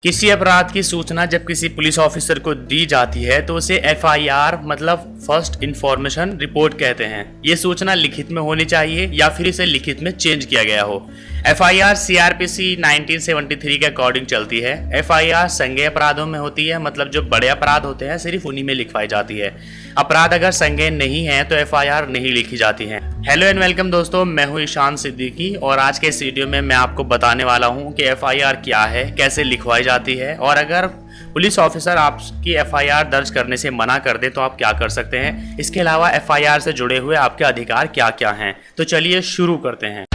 किसी अपराध की सूचना जब किसी पुलिस ऑफिसर को दी जाती है तो उसे एफआईआर मतलब फर्स्ट इंफॉर्मेशन रिपोर्ट कहते हैं। ये सूचना लिखित में होनी चाहिए या फिर इसे लिखित में चेंज किया गया हो। एफआईआर सीआरपीसी 1973 के अकॉर्डिंग चलती है। एफआईआर संज्ञेय अपराधों में होती है, मतलब जो बड़े अपराध होते हैं सिर्फ उन्हीं में लिखवाई जाती है। अपराध अगर संज्ञेय नहीं है तो एफआईआर नहीं लिखी जाती है। हेलो एंड वेलकम दोस्तों, मैं हूं ईशान सिद्दीकी और आज के इस वीडियो में मैं आपको बताने वाला हूं कि एफआईआर क्या है, कैसे लिखवाई जाती है और अगर पुलिस ऑफिसर आपकी एफआईआर दर्ज करने से मना कर दे तो आप क्या कर सकते हैं। इसके अलावा एफआईआर से जुड़े हुए आपके अधिकार क्या क्या हैं। तो चलिए शुरू करते हैं।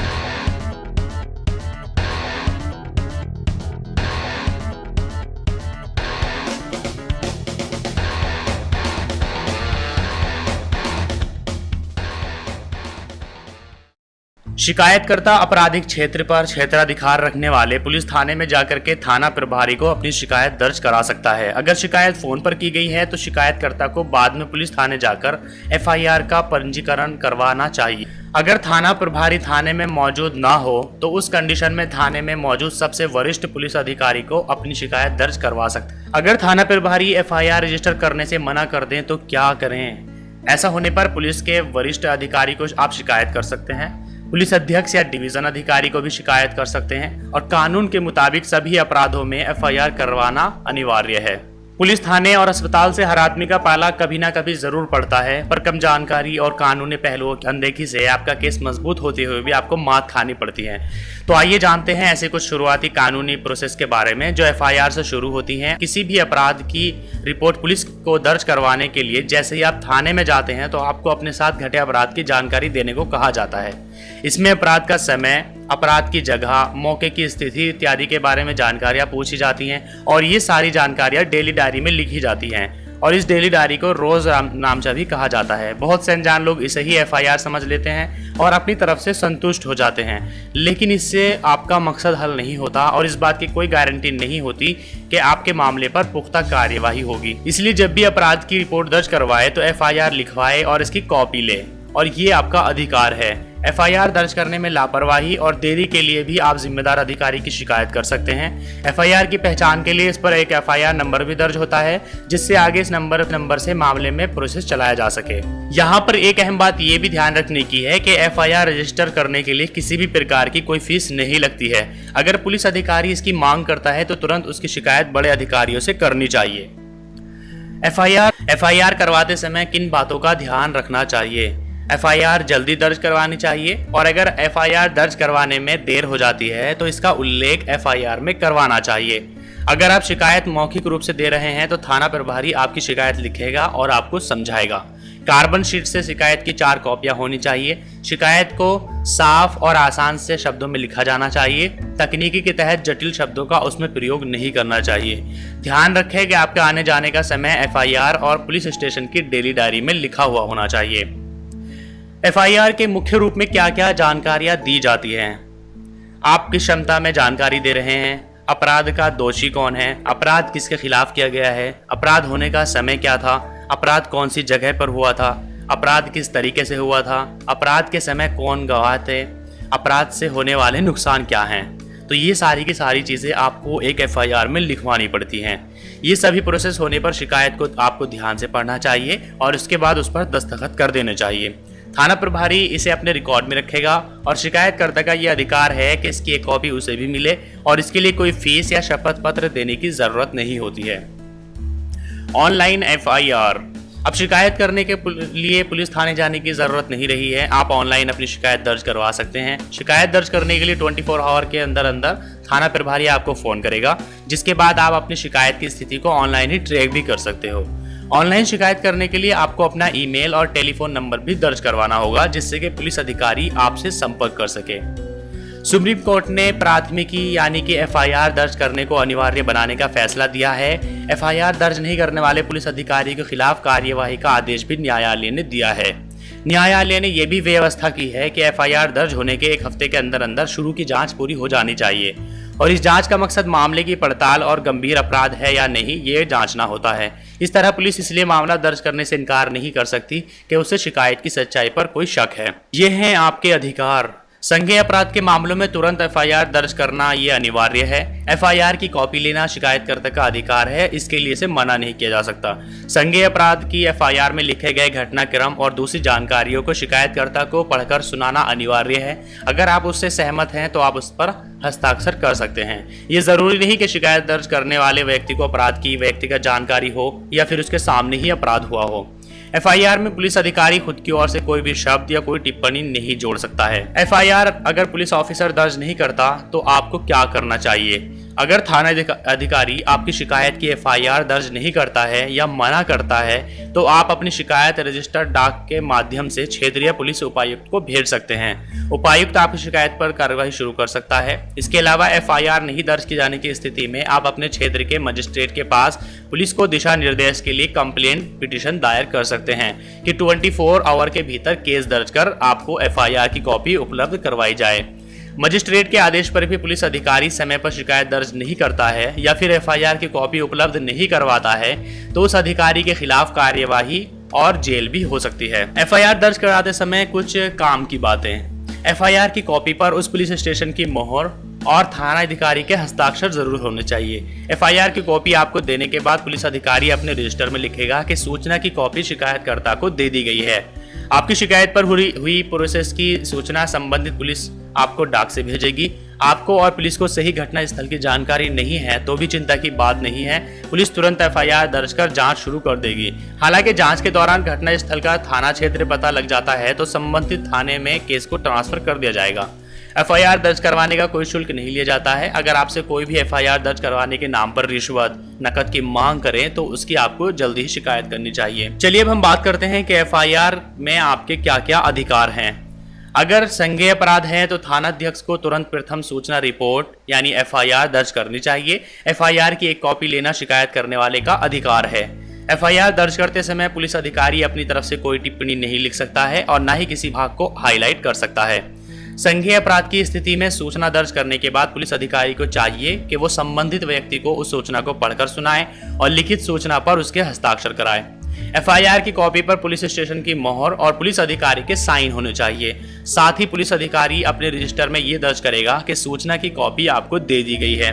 शिकायतकर्ता आपराधिक क्षेत्र पर क्षेत्राधिकार रखने वाले पुलिस थाने में जाकर के थाना प्रभारी को अपनी शिकायत दर्ज करा सकता है। अगर शिकायत फोन पर की गई है तो शिकायतकर्ता को बाद में पुलिस थाने जाकर एफआईआर का पंजीकरण करवाना चाहिए। अगर थाना प्रभारी थाने में मौजूद ना हो तो उस कंडीशन में थाने में मौजूद सबसे वरिष्ठ पुलिस अधिकारी को अपनी शिकायत दर्ज करवा सकते हैं। अगर थाना प्रभारी एफआईआर रजिस्टर करने से मना कर दें तो क्या करें। ऐसा होने पर पुलिस के वरिष्ठ अधिकारी को आप शिकायत कर सकते हैं। पुलिस अध्यक्ष या डिवीजन अधिकारी को भी शिकायत कर सकते हैं और कानून के मुताबिक सभी अपराधों में एफआईआर करवाना अनिवार्य है। पुलिस थाने और अस्पताल से हर आदमी का पाला कभी ना कभी जरूर पड़ता है, पर कम जानकारी और कानूनी पहलुओं की अनदेखी से आपका केस मजबूत होते हुए भी आपको मात खानी पड़ती है। तो आइए जानते हैं ऐसे कुछ शुरुआती कानूनी प्रोसेस के बारे में जो एफआईआर से शुरू होती हैं। किसी भी अपराध की रिपोर्ट पुलिस को दर्ज करवाने के लिए जैसे ही आप थाने में जाते हैं तो आपको अपने साथ घटे अपराध की जानकारी देने को कहा जाता है। इसमें अपराध का समय, अपराध की जगह, मौके की स्थिति इत्यादि के बारे में जानकारियां पूछी जाती हैं और ये सारी जानकारियां डेली डायरी में लिखी जाती हैं और इस डेली डायरी को रोज नामचा भी कहा जाता है। बहुत से अनजान लोग इसे ही एफआईआर समझ लेते हैं और अपनी तरफ से संतुष्ट हो जाते हैं, लेकिन इससे आपका मकसद हल नहीं होता और इस बात की कोई गारंटी नहीं होती कि आपके मामले पर पुख्ता कार्यवाही होगी। इसलिए जब भी अपराध की रिपोर्ट दर्ज करवाए तो एफआईआर लिखवाए और इसकी कॉपी ले, और ये आपका अधिकार है। एफआईआर दर्ज करने में लापरवाही और देरी के लिए भी आप जिम्मेदार अधिकारी की शिकायत कर सकते हैं। एफआईआर की पहचान के लिए इस पर एक एफआईआर नंबर भी दर्ज होता है जिससे आगे इस नंबर से मामले में प्रोसेस चलाया जा सके। यहाँ पर एक अहम बात ये भी ध्यान रखने की है कि एफआईआर रजिस्टर करने के लिए किसी भी प्रकार की कोई फीस नहीं लगती है। अगर पुलिस अधिकारी इसकी मांग करता है तो तुरंत उसकी शिकायत बड़े अधिकारियों से करनी चाहिए। एफआईआर करवाते समय किन बातों का ध्यान रखना चाहिए। एफआईआर जल्दी दर्ज करवानी चाहिए और अगर एफआईआर दर्ज करवाने में देर हो जाती है तो इसका उल्लेख एफआईआर में करवाना चाहिए। अगर आप शिकायत मौखिक रूप से दे रहे हैं तो थाना प्रभारी आपकी शिकायत लिखेगा और आपको समझाएगा। कार्बन शीट से शिकायत की 4 कॉपियां होनी चाहिए। शिकायत को साफ और आसान से शब्दों में लिखा जाना चाहिए। तकनीकी के तहत जटिल शब्दों का उसमें प्रयोग नहीं करना चाहिए। ध्यान रखें कि आपके आने जाने का समय एफआईआर और पुलिस स्टेशन की डेली डायरी में लिखा हुआ होना चाहिए। एफआईआर के मुख्य रूप में क्या क्या जानकारियां दी जाती हैं। आप किस क्षमता में जानकारी दे रहे हैं, अपराध का दोषी कौन है, अपराध किसके खिलाफ किया गया है, अपराध होने का समय क्या था, अपराध कौन सी जगह पर हुआ था, अपराध किस तरीके से हुआ था, अपराध के समय कौन गवाह थे, अपराध से होने वाले नुकसान क्या हैं। तो ये सारी की सारी चीज़ें आपको एक एफआईआर में लिखवानी पड़ती हैं। ये सभी प्रोसेस होने पर शिकायत को आपको ध्यान से पढ़ना चाहिए और उसके बाद उस पर दस्तखत कर देने चाहिए। थाना प्रभारी इसे अपने रिकॉर्ड में रखेगा और शिकायतकर्ता का यह अधिकार है कि इसकी एक कॉपी उसे भी मिले और इसके लिए कोई फीस या शपथ पत्र देने की जरूरत नहीं होती है। Online FIR. अब शिकायत करने के लिए पुलिस थाने जाने की जरूरत नहीं रही है। आप ऑनलाइन अपनी शिकायत दर्ज करवा सकते हैं। शिकायत दर्ज करने के लिए 24 आवर के अंदर अंदर थाना प्रभारी आपको फोन करेगा, जिसके बाद आप अपनी शिकायत की स्थिति को ऑनलाइन ही ट्रैक भी कर सकते हो। ऑनलाइन शिकायत करने के लिए आपको अपना ईमेल और टेलीफोन नंबर भी दर्ज करवाना होगा जिससे कि पुलिस अधिकारी आपसे संपर्क कर सके। सुप्रीम कोर्ट ने प्राथमिकी यानी कि एफआईआर दर्ज करने को अनिवार्य बनाने का फैसला दिया है। एफआईआर दर्ज नहीं करने वाले पुलिस अधिकारी के खिलाफ कार्यवाही का आदेश भी न्यायालय ने दिया है। न्यायालय ने यह भी व्यवस्था की है कि एफआईआर दर्ज होने के 1 हफ्ते के अंदर अंदर शुरू की जांच पूरी हो जानी चाहिए और इस जांच का मकसद मामले की पड़ताल और गंभीर अपराध है या नहीं ये जांचना होता है। इस तरह पुलिस इसलिए मामला दर्ज करने से इनकार नहीं कर सकती कि उसे शिकायत की सच्चाई पर कोई शक है। ये हैं आपके अधिकार। संज्ञेय अपराध के मामलों में तुरंत एफआईआर दर्ज करना ये अनिवार्य है। एफआईआर की कॉपी लेना शिकायतकर्ता का अधिकार है, इसके लिए इसे मना नहीं किया जा सकता। संज्ञेय अपराध की एफआईआर में लिखे गए घटनाक्रम और दूसरी जानकारियों को शिकायतकर्ता को पढ़कर सुनाना अनिवार्य है। अगर आप उससे सहमत हैं तो आप उस पर हस्ताक्षर कर सकते हैं। ये जरूरी नहीं कि शिकायत दर्ज करने वाले व्यक्ति को अपराध की व्यक्तिगत जानकारी हो या फिर उसके सामने ही अपराध हुआ हो। एफआईआर में पुलिस अधिकारी खुद की ओर से कोई भी शब्द या कोई टिप्पणी नहीं जोड़ सकता है। एफआईआर अगर पुलिस ऑफिसर दर्ज नहीं करता तो आपको क्या करना चाहिए? अगर थाना अधिकारी आपकी शिकायत की एफआईआर दर्ज नहीं करता है या मना करता है तो आप अपनी शिकायत रजिस्टर्ड डाक के माध्यम से क्षेत्रीय पुलिस उपायुक्त को भेज सकते हैं। उपायुक्त आपकी शिकायत पर कार्रवाई शुरू कर सकता है। इसके अलावा एफआईआर नहीं दर्ज किए जाने की स्थिति में आप अपने क्षेत्र के मजिस्ट्रेट के पास पुलिस को दिशा निर्देश के लिए कंप्लेंट पिटीशन दायर कर सकते हैं कि 24 आवर के भीतर केस दर्ज कर आपको एफआईआर की कॉपी उपलब्ध करवाई जाए। मजिस्ट्रेट के आदेश पर भी पुलिस अधिकारी समय पर शिकायत दर्ज नहीं करता है या फिर एफआईआर की कॉपी उपलब्ध नहीं करवाता है तो उस अधिकारी के खिलाफ कार्यवाही और जेल भी हो सकती है। एफआईआर दर्ज कराते समय कुछ काम की बातें। एफआईआर की कॉपी पर उस पुलिस स्टेशन की मोहर और थाना अधिकारी के हस्ताक्षर जरूर होने चाहिए। एफआईआर की कॉपी आपको देने के बाद पुलिस अधिकारी अपने रजिस्टर में लिखेगा कि सूचना की कॉपी शिकायतकर्ता को दे दी गई है। आपकी शिकायत पर हुई प्रोसेस की सूचना संबंधित पुलिस आपको डाक से भेजेगी। आपको और पुलिस को सही घटना स्थल की जानकारी नहीं है तो भी चिंता की बात नहीं है, पुलिस तुरंत एफआईआर दर्ज कर जांच शुरू कर देगी। हालांकि जांच के दौरान घटना स्थल का थाना क्षेत्र पता लग जाता है तो संबंधित थाने में केस को ट्रांसफर कर दिया जाएगा। एफआईआर दर्ज करवाने का कोई शुल्क नहीं लिया जाता है। अगर आपसे कोई भी एफआईआर दर्ज करवाने के नाम पर रिश्वत, नकद की मांग करें तो उसकी आपको जल्दी ही शिकायत करनी चाहिए। चलिए अब हम बात करते हैं कि एफआईआर में आपके क्या क्या अधिकार हैं। अगर संज्ञेय अपराध है तो थानाध्यक्ष को तुरंत प्रथम सूचना रिपोर्ट यानी एफआईआर दर्ज करनी चाहिए। एफआईआर की एक कॉपी लेना शिकायत करने वाले का अधिकार है। एफआईआर दर्ज करते समय पुलिस अधिकारी अपनी तरफ से कोई टिप्पणी नहीं लिख सकता है और न ही किसी भाग को हाईलाइट कर सकता है। संज्ञेय अपराध की स्थिति में सूचना दर्ज करने के बाद पुलिस अधिकारी को चाहिए कि वो संबंधित व्यक्ति को उस सूचना को पढ़कर सुनाए और लिखित सूचना पर उसके हस्ताक्षर कराए। एफआईआर की कॉपी पर पुलिस स्टेशन की मोहर और पुलिस अधिकारी के साइन होने चाहिए। साथ ही पुलिस अधिकारी अपने रजिस्टर में ये दर्ज करेगा कि सूचना की कॉपी आपको दे दी गई है।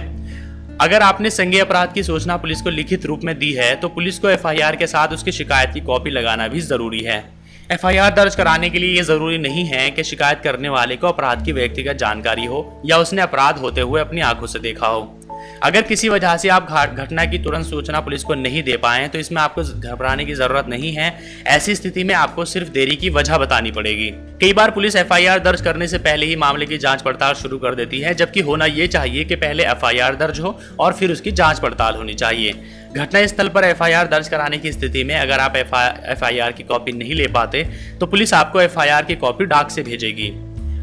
अगर आपने संज्ञेय अपराध की सूचना पुलिस को लिखित रूप में दी है तो पुलिस को एफआईआर के साथ उसकी शिकायत की कॉपी लगाना भी जरूरी है। एफआईआर दर्ज कराने के लिए ये जरूरी नहीं है कि शिकायत करने वाले को अपराध की व्यक्तिगत जानकारी हो या उसने अपराध होते हुए अपनी आंखों से देखा हो। अगर किसी वजह से आप घटना की तुरंत सूचना पुलिस को नहीं दे पाए तो इसमें आपको घबराने की जरूरत नहीं है। ऐसी स्थिति में आपको सिर्फ देरी की वजह बतानी पड़ेगी। कई बार पुलिस एफआईआर दर्ज करने से पहले ही मामले की जांच पड़ताल शुरू कर देती है, जबकि होना ये चाहिए कि पहले एफआईआर दर्ज हो और फिर उसकी जांच पड़ताल होनी चाहिए। घटना स्थल पर एफआईआर दर्ज कराने की स्थिति में अगर आप एफआईआर की कॉपी नहीं ले पाते तो पुलिस आपको एफआईआर की कॉपी डाक से भेजेगी।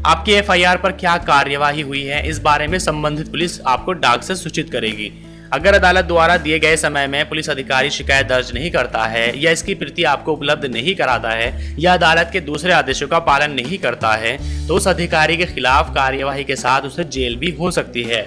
आपकी एफआईआर पर क्या कार्यवाही हुई है इस बारे में संबंधित पुलिस आपको डाक से सूचित करेगी। अगर अदालत द्वारा दिए गए समय में पुलिस अधिकारी शिकायत दर्ज नहीं करता है या इसकी प्रति आपको उपलब्ध नहीं कराता है या अदालत के दूसरे आदेशों का पालन नहीं करता है तो उस अधिकारी के खिलाफ कार्यवाही के साथ उसे जेल भी हो सकती है।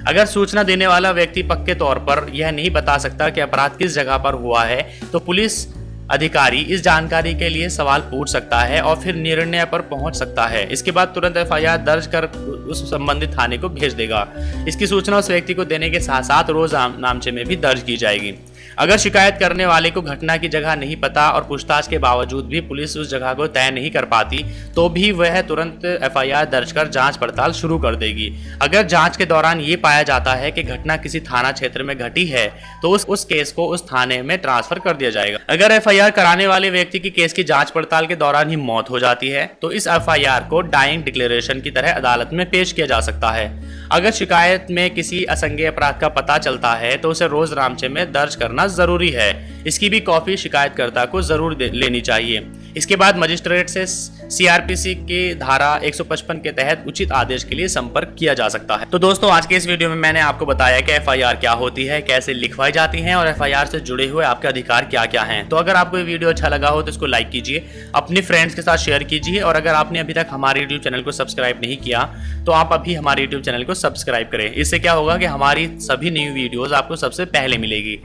अगर सूचना देने वाला व्यक्ति पक्के तौर पर यह नहीं बता सकता कि अपराध किस जगह पर हुआ है तो पुलिस अधिकारी इस जानकारी के लिए सवाल पूछ सकता है और फिर निर्णय पर पहुंच सकता है। इसके बाद तुरंत एफआईआर दर्ज कर उस संबंधित थाने को भेज देगा। इसकी सूचना उस व्यक्ति को देने के साथ साथ रोज नामचे में भी दर्ज की जाएगी। अगर शिकायत करने वाले को घटना की जगह नहीं पता और पूछताछ के बावजूद भी पुलिस उस जगह को तय नहीं कर पाती तो भी वह तुरंत एफआईआर दर्ज कर जांच पड़ताल शुरू कर देगी। अगर जांच के दौरान ये पाया जाता है कि घटना किसी थाना क्षेत्र में घटी है तो उस केस को उस थाने में ट्रांसफर कर दिया जाएगा। अगर एफआईआर कराने वाले व्यक्ति की केस की जांच पड़ताल के दौरान ही मौत हो जाती है तो इस एफआईआर को डाइंग डिक्लेरेशन की तरह अदालत में पेश किया जा सकता है। अगर शिकायत में किसी असंज्ञेय अपराध का पता चलता है तो उसे रोज नामचे में दर्ज करना जरूरी है। इसकी भी कॉपी शिकायतकर्ता को जरूर लेनी चाहिए। इसके बाद मजिस्ट्रेट से सीआरपीसी की धारा 155 के तहत उचित आदेश के लिए संपर्क किया जा सकता है। तो दोस्तों आज के इस वीडियो में मैंने आपको बताया कि एफआईआर क्या होती है, कैसे लिखवाई जाती है और एफआईआर से जुड़े हुए आपके अधिकार क्या क्या हैं। तो अगर आपको ये वीडियो अच्छा लगा हो तो इसको लाइक कीजिए, अपने फ्रेंड्स के साथ शेयर कीजिए और अगर आपने अभी तक हमारे यूट्यूब चैनल को सब्सक्राइब नहीं किया तो आप अभी हमारे यूट्यूब चैनल को सब्सक्राइब करें। इससे क्या होगा कि हमारी सभी न्यू वीडियोज आपको सबसे पहले मिलेगी।